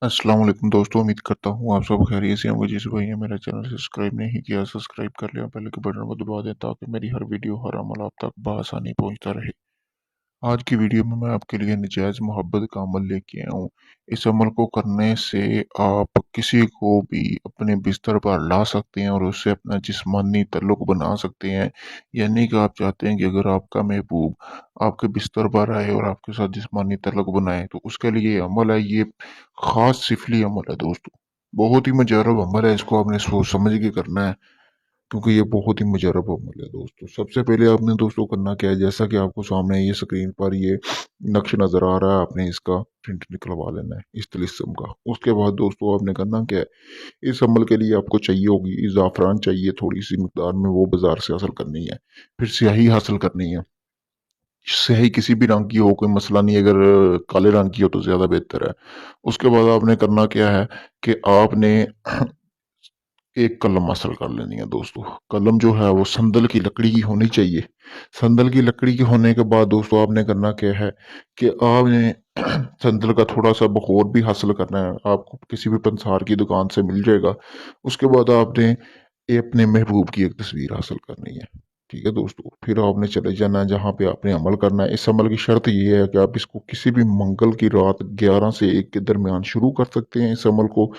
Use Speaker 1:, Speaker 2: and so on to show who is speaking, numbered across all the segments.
Speaker 1: अस्सलाम वालेकुम दोस्तों, उम्मीद करता हूँ आप सब खैरियत से होंगे। जिस भाई ने मेरा चैनल सब्सक्राइब नहीं किया, सब्सक्राइब कर लिया, बेल के बटन को दबा दें ताकि मेरी हर वीडियो हर अमल आप तक बआसानी पहुंचता रहे। आज की वीडियो में मैं आपके लिए नजायज़ मोहब्बत का अमल लेके आया हूँ। इस अमल को करने से आप किसी को भी अपने बिस्तर पर ला सकते हैं और उससे अपना जिस्मानी ताल्लुक बना सकते हैं। यानी कि आप चाहते हैं कि अगर आपका महबूब आपके बिस्तर पर आए और आपके साथ जिस्मानी ताल्लुक बनाए, तो उसके लिए ये अमल है, ये ख़ास सिफली अमल है दोस्तों। बहुत ही मुजर्रब अमल है, इसको आपने सोच समझ के करना है। क्योंकि ये बहुत ही मुजरब अमल है दोस्तों। सबसे पहले आपने दोस्तों करना क्या है, जैसा कि आपको सामने ये स्क्रीन पर ये नक्श नज़र आ रहा है, आपने इसका प्रिंट निकलवा लेना है इस तिलिस्म का। उसके बाद दोस्तों आपने करना क्या है, इस अमल के लिए आपको चाहिए होगी ज़ाफ़रान चाहिए थोड़ी सी मकदार में, वो बाज़ार से हासिल करनी है। फिर स्याही हासिल करनी है। स्याही किसी भी रंग की हो, कोई मसला नहीं, अगर काले रंग की हो तो ज़्यादा बेहतर है। उसके बाद आपने करना क्या है कि आपने एक कलम हासिल कर लेनी है दोस्तों। कलम जो है वो संदल की लकड़ी की होनी चाहिए। संदल की लकड़ी के होने के बाद दोस्तों आपने करना क्या है कि आपने संदल का थोड़ा सा बखोर भी हासिल करना है। आपको किसी भी पंसार की दुकान से मिल जाएगा। उसके बाद आपने ये अपने महबूब की एक तस्वीर हासिल करनी है। ठीक है दोस्तों, फिर आपने चले जाना है जहाँ पे आपने अमल करना है। इस अमल की शर्त ये है कि आप इसको किसी भी मंगल की रात 11 से 1 के दरमियान शुरू कर सकते हैं इस अमल को,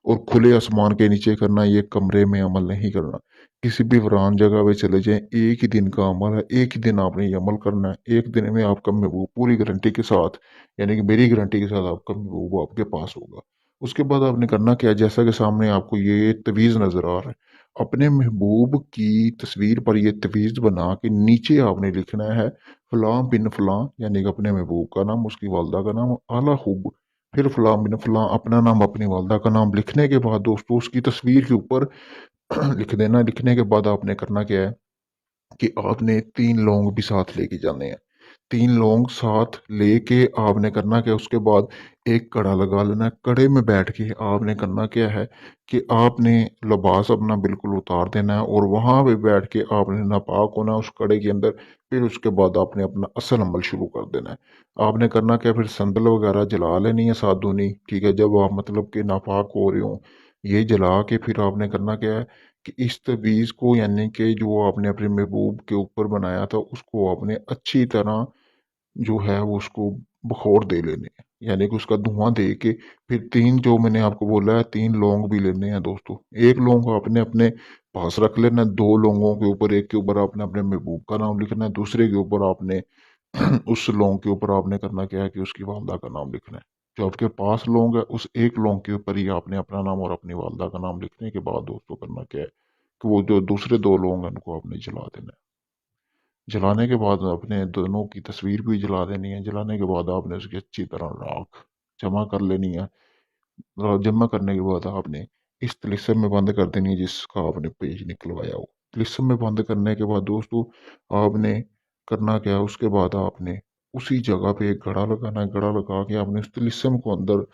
Speaker 1: और खुले आसमान के नीचे करना, ये कमरे में अमल नहीं करना। किसी भी वीरान जगह पे चले जाएं, एक ही दिन का अमल है, एक ही दिन आपने ये अमल करना है। एक दिन में आपका महबूब पूरी गारंटी के साथ, यानी कि मेरी गारंटी के साथ आपका महबूब आपके पास होगा। उसके बाद आपने करना क्या है, जैसा कि सामने आपको ये तवीज़ नज़र आ रहा है, अपने महबूब की तस्वीर पर ये तवीज़ बना के नीचे आपने लिखना है फलां बिन फलां, यानी कि अपने महबूब का नाम, उसकी वालदा का नाम, आला हुब, फिर फलां बिन फलां अपना नाम, अपनी वालदा का नाम लिखने के बाद दोस्तों उसकी तस्वीर के ऊपर लिख देना। लिखने के बाद आपने करना क्या है कि आपने 3 लौंग भी साथ लेके जाने हैं। 3 लौंग साथ लेके आपने करना क्या है, उसके बाद एक कड़ा लगा लेना है। कड़े में बैठ के आपने करना क्या है कि आपने लिबास अपना बिल्कुल उतार देना है और वहाँ पे बैठ के आपने नापाक होना है उस कड़े के अंदर। फिर उसके बाद आपने अपना असल अमल शुरू कर देना है। आपने करना क्या है, फिर संदल वगैरह जला लेनी है साथ धुनी, ठीक है, जब आप मतलब कि नापाक हो रहे हो। ये जला के फिर आपने करना क्या है कि इस तवीज़ को, यानी कि जो आपने अपने महबूब के ऊपर बनाया था, उसको आपने अच्छी तरह जो है वो उसको बखौर दे लेने हैं। यानी कि उसका धुआं दे के फिर 3, जो मैंने आपको बोला है, 3 लौंग भी लेने हैं दोस्तों। 1 लौंग आपने अपने पास रख लेना है, 2 लौंगों के ऊपर, एक के ऊपर आपने अपने महबूब का नाम लिखना है, दूसरे के ऊपर आपने उस लौंग के ऊपर आपने करना क्या है कि उसकी वालदा का नाम लिखना है। जो आपके पास लौंग है उस एक लौंग के ऊपर ही आपने अपना नाम और अपनी वालदा का नाम लिखने के बाद दोस्तों करना क्या है कि वो जो दूसरे 2 लौंग हैं उनको आपने जला देना है। जलाने के बाद अपने दोनों की तस्वीर भी जला देनी है। जलाने के बाद आपने उसकी अच्छी तरह राख जमा कर लेनी है। जमा करने के बाद आपने इस तिलिस्म में बंद कर देनी है जिसका आपने पेज निकलवाया हो। तिलिस्म में बंद करने के बाद दोस्तों आपने करना क्या है, उसके बाद आपने उसी जगह पे एक घड़ा लगाना है। घड़ा लगा के आपने उस तिलिस्म को अंदर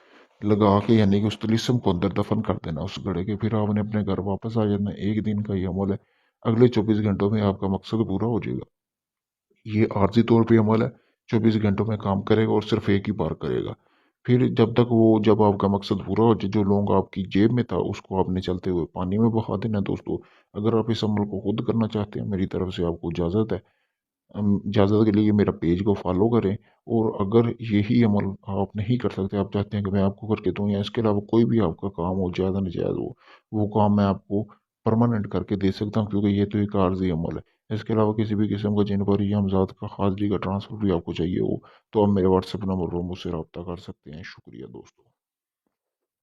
Speaker 1: लगा के, यानी कि उस तिलिस्म को अंदर दफन कर देना उस घड़े के। फिर आपने अपने घर वापस आ जाना। एक दिन का ये अमल है, अगले 24 घंटों में आपका मकसद पूरा हो जाएगा। ये आर्ज़ी तौर पे अमल है, 24 घंटों में काम करेगा और सिर्फ़ एक ही बार करेगा। फिर जब आपका मकसद पूरा हो जाए, जो लौंग आपकी जेब में था उसको आपने चलते हुए पानी में बहा देना है दोस्तों। अगर आप इस अमल को खुद करना चाहते हैं, मेरी तरफ से आपको इजाज़त है। इजाज़त के लिए मेरा पेज को फ़ॉलो करें। और अगर यही अमल आप नहीं कर सकते, आप चाहते हैं कि मैं आपको करके दूँ या इसके अलावा कोई भी आपका काम हो, जायज़ नाजायज़ हो, वो काम मैं आपको परमानेंट करके दे सकता हूँ, क्योंकि ये तो एक आर्ज़ी अमल है। इसके अलावा किसी भी किस्म का जिन पर या हमज़ाद का हाज़िरी का ट्रांसफ़र भी आपको चाहिए हो, तो आप मेरे व्हाट्सएप नंबर पर मुझसे रब्ता कर सकते हैं। शुक्रिया दोस्तों।